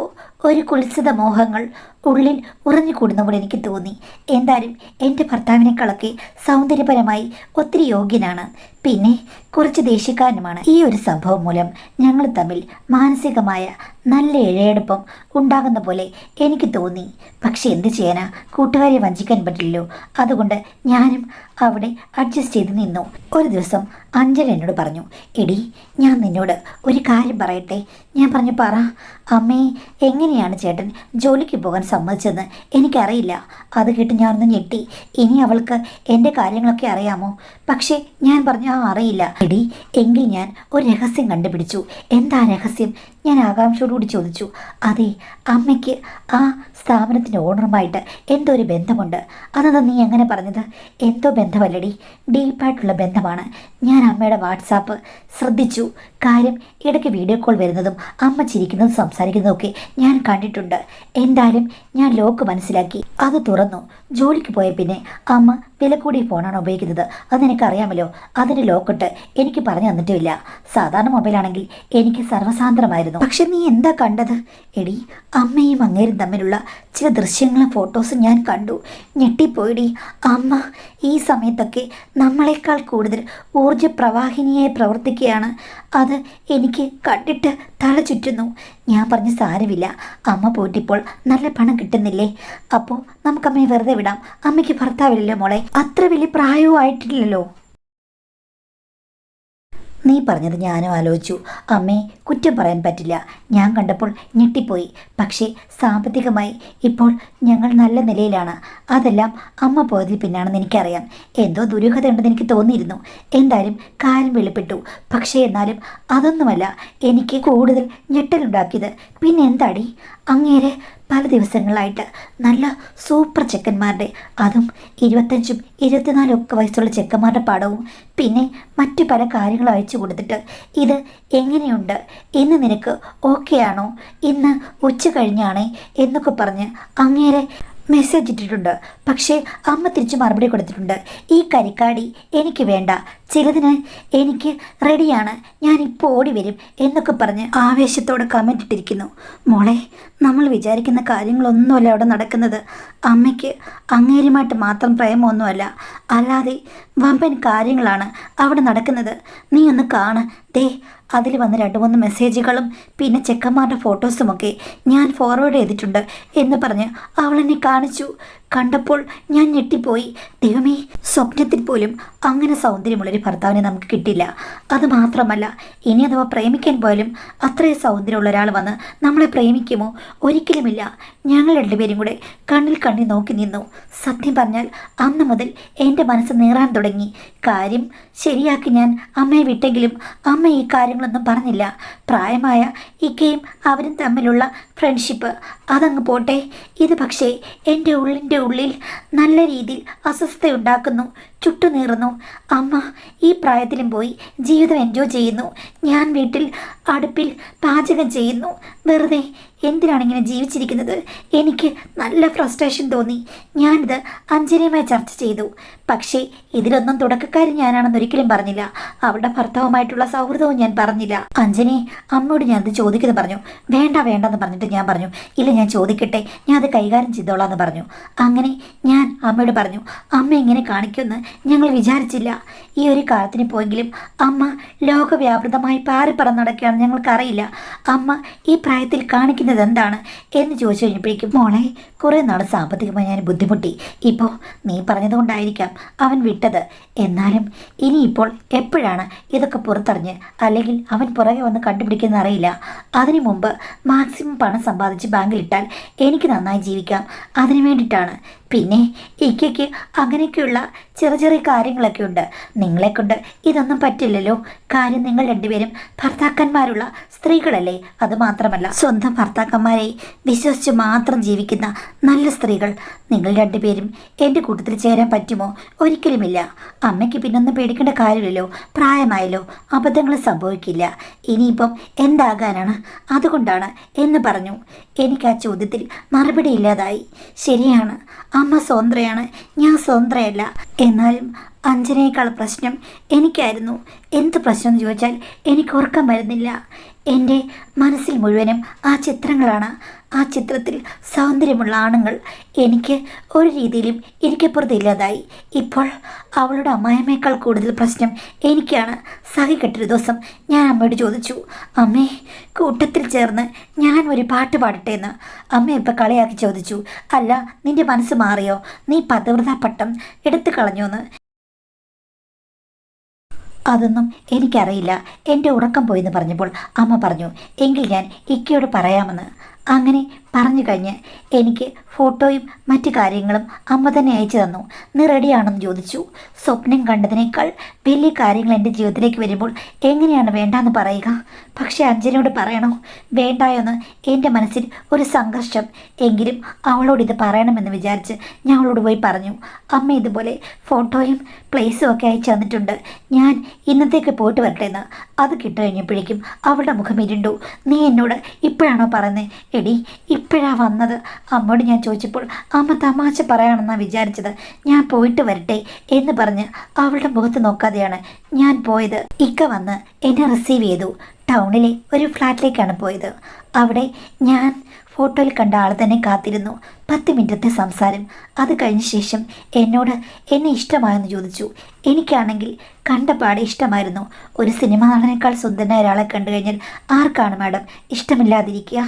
ഒരു കുൽസിത മോഹങ്ങൾ ഉള്ളിൽ ഉറഞ്ഞുകൂടുന്ന പോലെ എനിക്ക് തോന്നി. എന്തായാലും എൻ്റെ ഭർത്താവിനേക്കാളൊക്കെ സൗന്ദര്യപരമായി ഒത്തിരി യോഗ്യനാണ്, പിന്നെ കുറച്ച് ദേഷ്യക്കാരനുമാണ്. ഈ ഒരു സംഭവം മൂലം ഞങ്ങൾ തമ്മിൽ മാനസികമായ നല്ല ഇഴയെടുപ്പം ഉണ്ടാകുന്ന പോലെ എനിക്ക് തോന്നി. പക്ഷെ എന്ത് ചെയ്യാനാ, കൂട്ടുകാരെ വഞ്ചിക്കാൻ പറ്റില്ലല്ലോ. അതുകൊണ്ട് ഞാനും അവിടെ അഡ്ജസ്റ്റ് ചെയ്ത് നിന്നു. ഒരു ദിവസം അഞ്ജലി എന്നോട് പറഞ്ഞു, എടി ഞാൻ നിന്നോട് ഒരു കാര്യം പറയട്ടെ. ഞാൻ പറഞ്ഞു, പറ അമ്മേ. എങ്ങനെയാണ് ചേട്ടൻ ജോലിക്ക് പോകാൻ സമ്മതിച്ചതെന്ന് എനിക്കറിയില്ല. അത് കേട്ട് ഞാനൊന്ന് ഞെട്ടി. ഇനി അവൾക്ക് എൻ്റെ കാര്യങ്ങളൊക്കെ അറിയാമോ? പക്ഷേ ഞാൻ പറഞ്ഞു, അറിയില്ല. എടി എങ്കിൽ ഞാൻ ഒരു രഹസ്യം കണ്ടുപിടിച്ചു. എന്താ രഹസ്യം? ഞാൻ ആകാംക്ഷയോടുകൂടി ചോദിച്ചു. അതെ, അമ്മയ്ക്ക് ആ സ്ഥാപനത്തിൻ്റെ ഓണറുമായിട്ട് എന്തോ ഒരു ബന്ധമുണ്ട്. അതെന്താ നീ എങ്ങനെ പറഞ്ഞത്? എന്തോ ബന്ധമല്ലടി, ഡീപ്പായിട്ടുള്ള ബന്ധമാണ്. ഞാൻ അമ്മയുടെ വാട്സാപ്പ് ശ്രദ്ധിച്ചു. കാര്യം ഇടയ്ക്ക് വീഡിയോ കോൾ വരുന്നതും അമ്മ ചിരിക്കുന്നതും സംസാരിക്കുന്നതൊക്കെ ഞാൻ കണ്ടിട്ടുണ്ട്. എന്തായാലും ഞാൻ ലോക്ക് മനസ്സിലാക്കി, അത് തുറന്നു. ജോലിക്ക് പോയ പിന്നെ അമ്മ വില കൂടിയ ഫോണാണ് ഉപയോഗിക്കുന്നത്, അത് നിനക്കറിയാമല്ലോ. അതിൻ്റെ ലോക്കിട്ട് എനിക്ക് പറഞ്ഞു തന്നിട്ടുമില്ല. സാധാരണ മൊബൈലാണെങ്കിൽ എനിക്ക് സർവ്വസാന്ദ്രമായിരുന്നു. പക്ഷെ നീ എന്താ കണ്ടത്? എടി, അമ്മയും അങ്ങേരും തമ്മിലുള്ള ചില ദൃശ്യങ്ങളും ഫോട്ടോസും ഞാൻ കണ്ടു. ഞെട്ടിപ്പോയിടി. അമ്മ ഈ സമയത്തൊക്കെ നമ്മളെക്കാൾ കൂടുതൽ ഊർജ്ജപ്രവാഹിനിയായി പ്രവർത്തിക്കുകയാണ്. അത് എനിക്ക് കണ്ടിട്ട് തല ചുറ്റുന്നു. ഞാൻ പറഞ്ഞ സാരമില്ല, അമ്മ പോയിട്ടിപ്പോൾ നല്ല പണം കിട്ടുന്നില്ലേ, അപ്പോൾ നമുക്കമ്മയെ വെറുതെ വിടാം. അമ്മയ്ക്ക് ഭർത്താവില്ലല്ലോ മോളെ, അത്ര വലിയ പ്രായവും ആയിട്ടില്ലല്ലോ. നീ പറഞ്ഞത് ഞാനും ആലോചിച്ചു. അമ്മയെ കുറ്റം പറയാൻ പറ്റില്ല. ഞാൻ കണ്ടപ്പോൾ ഞെട്ടിപ്പോയി. പക്ഷേ സാമ്പത്തികമായി ഇപ്പോൾ ഞങ്ങൾ നല്ല നിലയിലാണ്. അതെല്ലാം അമ്മ പോയതിൽ പിന്നാണെന്ന് എനിക്കറിയാം. എന്തോ ദുരൂഹതയുണ്ടെന്ന് എനിക്ക് തോന്നിയിരുന്നു. എന്തായാലും കാര്യം വെളിപ്പെട്ടു. പക്ഷേ എന്നാലും അതൊന്നുമല്ല എനിക്ക് കൂടുതൽ ഞെട്ടലുണ്ടാക്കിയത്. പിന്നെ എന്താടി, അങ്ങേരെ പല ദിവസങ്ങളായിട്ട് നല്ല സൂപ്പർ ചെക്കന്മാരുടെ, അതും 25ഉം 24ഉം ഒക്കെ വയസ്സുള്ള ചെക്കന്മാരുടെ പടവും പിന്നെ മറ്റു പല കാര്യങ്ങളും അയച്ചു കൊടുത്തിട്ട്, ഇത് എങ്ങനെയുണ്ട്, ഇന്ന് നിനക്ക് ഓക്കെ ആണോ, ഇന്ന് ഉച്ച കഴിഞ്ഞാണേ എന്നൊക്കെ പറഞ്ഞ് അങ്ങേരെ മെസ്സേജ് ഇട്ടിട്ടുണ്ട്. പക്ഷേ അമ്മ തിരിച്ച് മറുപടി കൊടുത്തിട്ടുണ്ട്, ഈ കരിക്കാടി എനിക്ക് വേണ്ട, ചിലതിന് എനിക്ക് റെഡിയാണ്, ഞാനിപ്പോൾ ഓടി വരും എന്നൊക്കെ പറഞ്ഞ് ആവേശത്തോടെ കമൻ്റ് ഇട്ടിരിക്കുന്നു. മോളെ, നമ്മൾ വിചാരിക്കുന്ന കാര്യങ്ങളൊന്നുമല്ല അവിടെ നടക്കുന്നത്. അമ്മയ്ക്ക് അങ്ങേരുമായിട്ട് മാത്രം പ്രേമമൊന്നുമല്ല, അല്ലാതെ വമ്പൻ കാര്യങ്ങളാണ് അവിടെ നടക്കുന്നത്. നീ ഒന്ന് കാണ്. ദേ, അതിൽ വന്ന് 2-3 മെസ്സേജുകളും പിന്നെ ചെക്കന്മാരുടെ ഫോട്ടോസുമൊക്കെ ഞാൻ ഫോർവേഡ് ചെയ്തിട്ടുണ്ട് എന്ന് പറഞ്ഞ് അവളെന്നെ കാണിച്ചു. കണ്ടപ്പോൾ ഞാൻ ഞെട്ടിപ്പോയി. ദൈവമേ, സ്വപ്നത്തിൽ പോലും അങ്ങനെ സൗന്ദര്യമുള്ളൊരു ഭർത്താവിനെ നമുക്ക് കിട്ടില്ല. അതുമാത്രമല്ല, ഇനി അഥവാ പ്രേമിക്കാൻ പോയാലും അത്രയും സൗന്ദര്യമുള്ള ഒരാൾ വന്ന് നമ്മളെ പ്രേമിക്കുമോ? ഒരിക്കലുമില്ല. ഞങ്ങൾ രണ്ടുപേരും കൂടെ കണ്ണിൽ കണ്ണി നോക്കി നിന്നു. സത്യം പറഞ്ഞാൽ അന്ന് മുതൽ എൻ്റെ മനസ്സ് നീറാൻ തുടങ്ങി. കാര്യം ശരിയാക്കി ഞാൻ അമ്മയെ വിട്ടെങ്കിലും അമ്മ ഈ കാര്യങ്ങളൊന്നും പറഞ്ഞില്ല. പ്രായമായ ഇക്കയും അവരും തമ്മിലുള്ള ഫ്രണ്ട്ഷിപ്പ് അതങ്ങ് പോട്ടെ. ഇത് പക്ഷേ എൻ്റെ ഉള്ളിൽ നല്ല രീതിയിൽ അസ്വസ്ഥയുണ്ടാക്കുന്നു, ചുട്ടുനീറുന്നു. അമ്മ ഈ പ്രായത്തിലും പോയി ജീവിതം എൻജോയ് ചെയ്യുന്നു. ഞാൻ വീട്ടിൽ അടുപ്പിൽ പാചകം ചെയ്യുന്നു. വെറുതെ എന്തിനാണ് ഇങ്ങനെ ജീവിച്ചിരിക്കുന്നത്? എനിക്ക് നല്ല ഫ്രസ്ട്രേഷൻ തോന്നി. ഞാനിത് അഞ്ജലിയുമായി ചർച്ച ചെയ്തു. പക്ഷേ ഇതിലൊന്നും തുടക്കക്കാരി ഞാനാണെന്ന് ഒരിക്കലും പറഞ്ഞില്ല. അവളുടെ ഭർത്താവുമായിട്ടുള്ള സൗഹൃദവും ഞാൻ പറഞ്ഞില്ല. അഞ്ജലി അമ്മയോട് ഞാനത് ചോദിക്കുന്നു പറഞ്ഞു. വേണ്ടെന്ന് പറഞ്ഞിട്ട് ഞാൻ പറഞ്ഞു, ഇല്ല ഞാൻ ചോദിക്കട്ടെ, ഞാൻ അത് കൈകാര്യം ചെയ്തോളാം എന്ന് പറഞ്ഞു. അങ്ങനെ ഞാൻ അമ്മയോട് പറഞ്ഞു, അമ്മ ഇങ്ങനെ കാണിക്കുമെന്ന് ഞങ്ങൾ വിചാരിച്ചില്ല. ഈ ഒരു കാര്യത്തിന് പോയെങ്കിലും അമ്മ ലോകവ്യാപൃതമായി പാറിപ്പറന്ന് നടക്കുകയാണ്, ഞങ്ങൾക്കറിയില്ല. അമ്മ ഈ പ്രായത്തിൽ കാണിക്കുന്നത് എന്താണ് എന്ന് ചോദിച്ചു കഴിഞ്ഞപ്പോഴേക്കും, മോളെ, കുറേ നാൾ സാമ്പത്തികമായി ഞാൻ ബുദ്ധിമുട്ടി. ഇപ്പോൾ നീ പറഞ്ഞതുകൊണ്ടായിരിക്കാം അവൻ വിട്ടത്. എന്നാലും ഇനിയിപ്പോൾ എപ്പോഴാണ് ഇതൊക്കെ പുറത്തറിഞ്ഞ് അല്ലെങ്കിൽ അവൻ പുറകെ വന്ന് കണ്ടുപിടിക്കുന്ന അറിയില്ല. അതിനു മുമ്പ് മാക്സിമം പണം സമ്പാദിച്ച് ബാങ്കിലിട്ടാൽ എനിക്ക് നന്നായി ജീവിക്കാം. അതിനു വേണ്ടിയിട്ടാണ്. പിന്നെ ഇക്കയ്ക്ക് അങ്ങനെയൊക്കെയുള്ള ചെറിയ കാര്യങ്ങളൊക്കെ ഉണ്ട്. നിങ്ങളെക്കൊണ്ട് ഇതൊന്നും പറ്റില്ലല്ലോ. കാര്യം നിങ്ങൾ രണ്ടുപേരും ഭർത്താക്കന്മാരുള്ള സ്ത്രീകളല്ലേ. അതുമാത്രമല്ല, സ്വന്തം ഭർത്താക്കന്മാരെ വിശ്വസിച്ച് മാത്രം ജീവിക്കുന്ന നല്ല സ്ത്രീകൾ. നിങ്ങൾ രണ്ടുപേരും എൻ്റെ കൂട്ടത്തിൽ ചേരാൻ പറ്റുമോ? ഒരിക്കലുമില്ല. അമ്മയ്ക്ക് പിന്നൊന്നും പേടിക്കേണ്ട കാര്യമില്ലല്ലോ, പ്രായമായല്ലോ, അബദ്ധങ്ങൾ സംഭവിക്കില്ല. ഇനിയിപ്പം എന്താകാനാണ്? അതുകൊണ്ടാണ് എന്ന് പറഞ്ഞു. എനിക്ക് ആ ചോദ്യത്തിൽ മറുപടി ഇല്ലാതായി. ശരിയാണ്, അമ്മ സ്വതന്ത്രയാണ്, ഞാൻ സ്വതന്ത്രയല്ല. എന്നാലും അഞ്ജനയേക്കാൾ പ്രശ്നം എനിക്കായിരുന്നു. എന്ത് പ്രശ്നം എന്ന് ചോദിച്ചാൽ എനിക്ക് ഉറക്കം വരുന്നില്ല. എൻ്റെ മനസ്സിൽ മുഴുവനും ആ ചിത്രങ്ങളാണ്. ആ ചിത്രത്തിൽ സൗന്ദര്യമുള്ള ആണുങ്ങൾ. എനിക്ക് ഒരു രീതിയിലും ഇരിക്കപ്പുറത്തില്ലാതായി. ഇപ്പോൾ അവളുടെ അമ്മായിയേക്കാൾ കൂടുതൽ പ്രശ്നം എനിക്കാണ്. സഹികെട്ടൊരു ദിവസം ഞാൻ അമ്മയോട് ചോദിച്ചു, അമ്മേ, കൂട്ടത്തിൽ ചേർന്ന് ഞാൻ ഒരു പാട്ട് പാടട്ടെ എന്ന്. അമ്മ ഇപ്പം കളിയാക്കി ചോദിച്ചു, അല്ല, നിന്റെ മനസ്സ് മാറിയോ? നീ പതിവ്രതാ പട്ടം എടുത്തു കളഞ്ഞോന്ന്. അതൊന്നും എനിക്കറിയില്ല. എൻ്റെ ഉറക്കം പോയെന്ന് പറഞ്ഞപ്പോൾ അമ്മ പറഞ്ഞു, എങ്കിൽ ഞാൻ ഇക്കയോട് പറയാമെന്ന്. അങ്ങനെ പറഞ്ഞു കഴിഞ്ഞ് എനിക്ക് ഫോട്ടോയും മറ്റു കാര്യങ്ങളും അമ്മ തന്നെ അയച്ചു തന്നു. നീ റെഡിയാണെന്ന് ചോദിച്ചു. സ്വപ്നം കണ്ടതിനേക്കാൾ വലിയ കാര്യങ്ങൾ എൻ്റെ ജീവിതത്തിലേക്ക് വരുമ്പോൾ എങ്ങനെയാണ് വേണ്ടാന്ന് പറയുക? പക്ഷേ അഞ്ജനയോട് പറയണോ വേണ്ടായോന്ന് എൻ്റെ മനസ്സിൽ ഒരു സംഘർഷം. എങ്കിലും അവളോട് ഇത് പറയണമെന്ന് വിചാരിച്ച് ഞാൻ അവളോട് പോയി പറഞ്ഞു. അമ്മ ഇതുപോലെ ഫോട്ടോയും പ്ലേസും ഒക്കെ അയച്ചു തന്നിട്ടുണ്ട്. ഞാൻ ഇന്നത്തേക്ക് പോയിട്ട് വരട്ടെ എന്ന്. അത് കിട്ടുകഴിഞ്ഞപ്പോഴേക്കും അവളുടെ മുഖം ഇരുണ്ടു. നീ എന്നോട് ഇപ്പോഴാണോ പറയുന്നത്? എടി, ഇപ്പോഴാ വന്നത്. അമ്മയോട് ഞാൻ ചോദിച്ചപ്പോൾ അമ്മ തമാശ പറയാണെന്നാണ് വിചാരിച്ചത്. ഞാൻ പോയിട്ട് വരട്ടെ എന്ന് പറഞ്ഞ് അവളുടെ മുഖത്ത് നോക്കാതെയാണ് ഞാൻ പോയത്. ഇക്ക വന്ന് എന്നെ റിസീവ് ചെയ്തു. ടൗണിലെ ഒരു ഫ്ലാറ്റിലേക്കാണ് പോയത്. അവിടെ ഞാൻ ഫോട്ടോയിൽ കണ്ട ആൾ തന്നെ കാത്തിരുന്നു. 10 മിനിറ്റത്തെ സംസാരം. അത് കഴിഞ്ഞ ശേഷം എന്നോട് എന്നെ ഇഷ്ടമായെന്ന് ചോദിച്ചു. എനിക്കാണെങ്കിൽ കണ്ടപാടെ ഇഷ്ടമായിരുന്നു. ഒരു സിനിമ നടനേക്കാൾ സുന്ദരനായ ഒരാളെ കണ്ടു കഴിഞ്ഞാൽ ആർക്കാണ് മാഡം ഇഷ്ടമില്ലാതിരിക്കുക?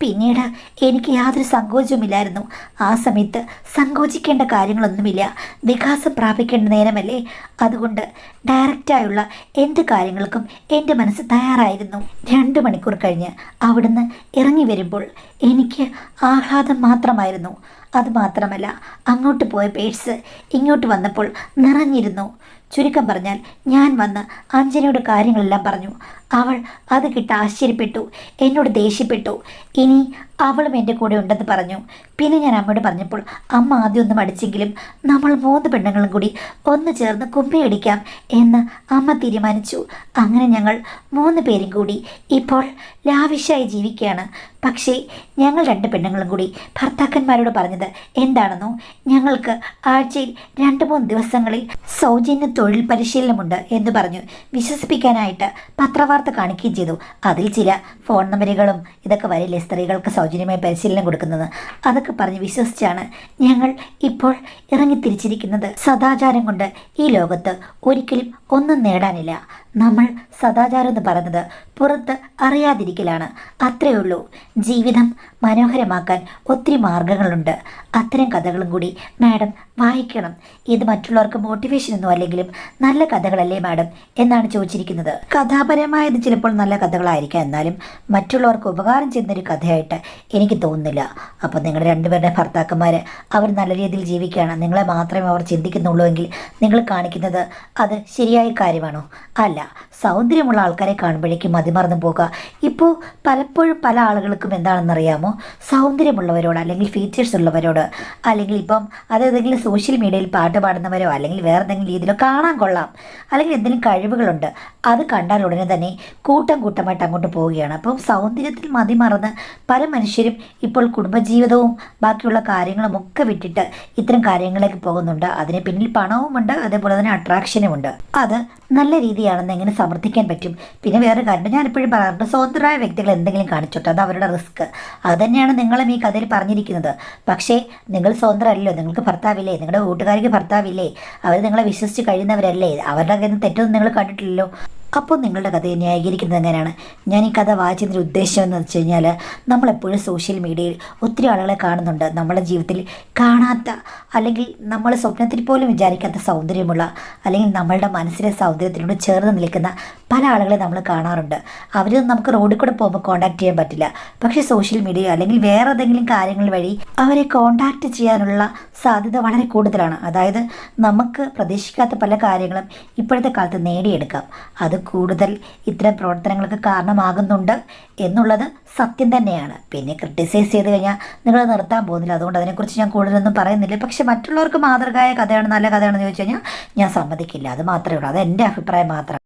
പിന്നീട് എനിക്ക് യാതൊരു സങ്കോചവുമില്ലായിരുന്നു. ആ സമയത്ത് സങ്കോചിക്കേണ്ട കാര്യങ്ങളൊന്നുമില്ല. വികാസം പ്രാപിക്കേണ്ട നേരമല്ലേ. അതുകൊണ്ട് ഡയറക്റ്റായുള്ള എന്ത് കാര്യങ്ങൾക്കും എൻ്റെ മനസ്സ് തയ്യാറായിരുന്നു. 2 മണിക്കൂർ കഴിഞ്ഞ് അവിടുന്ന് ഇറങ്ങി വരുമ്പോൾ എനിക്ക് ആഹ്ലാദം മാത്രമായിരുന്നു. അതുമാത്രമല്ല, അങ്ങോട്ട് പോയ പേഴ്സ് ഇങ്ങോട്ട് വന്നപ്പോൾ നിറഞ്ഞിരുന്നു. ചുരുക്കം പറഞ്ഞാൽ ഞാൻ വന്ന് അഞ്ജനയോട് കാര്യങ്ങളെല്ലാം പറഞ്ഞു. അവൾ അത് കിട്ട ആശ്ചര്യപ്പെട്ടു, എന്നോട് ദേഷ്യപ്പെട്ടു. ഇനി അവളും എൻ്റെ കൂടെ ഉണ്ടെന്ന് പറഞ്ഞു. പിന്നെ ഞാൻ അമ്മയോട് പറഞ്ഞപ്പോൾ അമ്മ ആദ്യം ഒന്നും അടിച്ചെങ്കിലും നമ്മൾ 3 പെണ്ണുങ്ങളും കൂടി ഒന്ന് ചേർന്ന് കുമ്പിയടിക്കാം എന്ന് അമ്മ തീരുമാനിച്ചു. അങ്ങനെ ഞങ്ങൾ 3 പേരും കൂടി ഇപ്പോൾ ലാവിഷായി ജീവിക്കുകയാണ്. പക്ഷേ ഞങ്ങൾ 2 പെണ്ണുങ്ങളും കൂടി ഭർത്താക്കന്മാരോട് പറഞ്ഞത് എന്താണെന്നോ, ഞങ്ങൾക്ക് ആഴ്ചയിൽ 2-3 ദിവസങ്ങളിൽ സൗജന്യ തൊഴിൽ പരിശീലനമുണ്ട് എന്ന് പറഞ്ഞു വിശ്വസിപ്പിക്കാനായിട്ട് പത്രവാർത്ത കാണിക്കുകയും ചെയ്തു. അതിൽ ചില ഫോൺ നമ്പറുകളും ഇതൊക്കെ വരില്ലേ, സ്ത്രീകൾക്ക് സൗജന്യമായി പരിശീലനം കൊടുക്കുന്നത്, അതൊക്കെ പറഞ്ഞ് വിശ്വസിച്ചാണ് ഞങ്ങൾ ഇപ്പോൾ ഇറങ്ങിത്തിരിച്ചിരിക്കുന്നത്. സദാചാരം കൊണ്ട് ഈ ലോകത്ത് ഒരിക്കലും ഒന്നും നേടാനില്ല. നമ്മൾ സദാചാരം എന്ന് പറയുന്നത് പുറത്ത് അറിയാതിരിക്കലാണ്. അത്രയേ ഉള്ളൂ. ജീവിതം മനോഹരമാക്കാൻ ഒത്തിരി മാർഗങ്ങളുണ്ട്. അത്തരം കഥകളും കൂടി മാഡം വായിക്കണം. ഇത് മറ്റുള്ളവർക്ക് മോട്ടിവേഷനൊന്നും അല്ലെങ്കിലും നല്ല കഥകളല്ലേ മാഡം എന്നാണ് ചോദിച്ചിരിക്കുന്നത്. കഥാപരമായത് ചിലപ്പോൾ നല്ല കഥകളായിരിക്കാം, എന്നാലും മറ്റുള്ളവർക്ക് ഉപകാരം ചെയ്യുന്നൊരു കഥയായിട്ട് എനിക്ക് തോന്നുന്നില്ല. അപ്പോൾ നിങ്ങളുടെ 2 പേരുടെ ഭർത്താക്കന്മാർ അവർ നല്ല രീതിയിൽ ജീവിക്കുകയാണ്, നിങ്ങളെ മാത്രമേ അവർ ചിന്തിക്കുന്നുള്ളൂ എങ്കിൽ നിങ്ങൾ കാണിക്കുന്നത് അത് ശരിയായ കാര്യമാണോ? അല്ല. സൗന്ദര്യമുള്ള ആൾക്കാരെ കാണുമ്പോഴേക്കും മതിമറന്നു പോകുക. ഇപ്പോൾ പലപ്പോഴും പല ആളുകൾക്കും എന്താണെന്നറിയാമോ, സൗന്ദര്യമുള്ളവരോട് അല്ലെങ്കിൽ ഫീച്ചേഴ്സ് ഉള്ളവരോട്, അല്ലെങ്കിൽ ഇപ്പം അതേതെങ്കിലും സോഷ്യൽ മീഡിയയിൽ പാട്ട് പാടുന്നവരോ അല്ലെങ്കിൽ വേറെ എന്തെങ്കിലും രീതിയിലോ കാണാൻ കൊള്ളാം, അല്ലെങ്കിൽ എന്തെങ്കിലും കഴിവുകളുണ്ട്, അത് കണ്ടാൽ ഉടനെ തന്നെ കൂട്ടമായിട്ട് അങ്ങോട്ട് പോവുകയാണ്. അപ്പം സൗന്ദര്യത്തിൽ മതിമറന്ന് പല മനുഷ്യരും ഇപ്പോൾ കുടുംബജീവിതവും ബാക്കിയുള്ള കാര്യങ്ങളും ഒക്കെ വിട്ടിട്ട് ഇത്തരം കാര്യങ്ങളിലേക്ക് പോകുന്നുണ്ട്. അതിന് പിന്നിൽ പണവുമുണ്ട്, അതേപോലെ തന്നെ അട്രാക്ഷനുമുണ്ട്. അത് നല്ല രീതിയാണെന്ന് എങ്ങനെ സമർത്ഥിക്കാൻ പറ്റും? പിന്നെ വേറെ കാര്യം ഞാനിപ്പോഴും പറയാറുണ്ട്, സ്വതന്ത്രമായ വ്യക്തികൾ എന്തെങ്കിലും കാണിച്ചോട്ടെ, അത് അവരുടെ റിസ്ക്. അത് തന്നെയാണ് നിങ്ങളും ഈ കഥയിൽ പറഞ്ഞിരിക്കുന്നത്. പക്ഷേ നിങ്ങൾ സ്വതന്ത്രമല്ലോ, നിങ്ങൾക്ക് ഭർത്താവില്ലേ, നിങ്ങളുടെ കൂട്ടുകാർക്ക് ഭർത്താവില്ലേ, അവർ നിങ്ങളെ വിശ്വസിച്ച് കഴിയുന്നവരല്ലേ, അവരുടെ കയ്യിൽ നിന്ന് തെറ്റൊന്നും നിങ്ങൾ കണ്ടിട്ടില്ലല്ലോ. അപ്പോൾ നിങ്ങളുടെ കഥയെ ന്യായീകരിക്കുന്നത് എങ്ങനെയാണ്? ഞാൻ ഈ കഥ വായിച്ചതിൻ്റെ ഉദ്ദേശം എന്ന് വെച്ച് കഴിഞ്ഞാൽ, നമ്മളെപ്പോഴും സോഷ്യൽ മീഡിയയിൽ ഒത്തിരി ആളുകളെ കാണുന്നുണ്ട്. നമ്മുടെ ജീവിതത്തിൽ കാണാത്ത അല്ലെങ്കിൽ നമ്മൾ സ്വപ്നത്തിൽ പോലും വിചാരിക്കാത്ത സൗന്ദര്യമുള്ള അല്ലെങ്കിൽ നമ്മളുടെ മനസ്സിലെ സൗന്ദര്യത്തിനോട് ചേർന്ന് നിൽക്കുന്ന പല ആളുകളെ നമ്മൾ കാണാറുണ്ട്. അവരൊന്നും നമുക്ക് റോഡിൽ കൂടെ പോകുമ്പോൾ കോൺടാക്ട് ചെയ്യാൻ പറ്റില്ല. പക്ഷേ സോഷ്യൽ മീഡിയ അല്ലെങ്കിൽ വേറെ ഏതെങ്കിലും കാര്യങ്ങൾ വഴി അവരെ കോൺടാക്ട് ചെയ്യാനുള്ള സാധ്യത വളരെ കൂടുതലാണ്. അതായത് നമുക്ക് പ്രതീക്ഷിക്കാത്ത പല കാര്യങ്ങളും ഇപ്പോഴത്തെ കാലത്ത് നേടിയെടുക്കാം. അത് കൂടുതൽ ഇത്തരം പ്രവർത്തനങ്ങൾക്ക് കാരണമാകുന്നുണ്ട് എന്നുള്ളത് സത്യം തന്നെയാണ്. പിന്നെ ക്രിട്ടിസൈസ് ചെയ്ത് കഴിഞ്ഞാൽ നിങ്ങൾ നിർത്താൻ പോകുന്നില്ല. അതുകൊണ്ട് അതിനെക്കുറിച്ച് ഞാൻ കൂടുതലൊന്നും പറയുന്നില്ല. പക്ഷെ മറ്റുള്ളവർക്ക് മാതൃകയായ കഥയാണ്, നല്ല കഥയാണെന്ന് ചോദിച്ചു കഴിഞ്ഞാൽ ഞാൻ സമ്മതിക്കില്ല. അത് മാത്രമേ ഉള്ളൂ. അത് എൻ്റെ അഭിപ്രായം മാത്രമാണ്.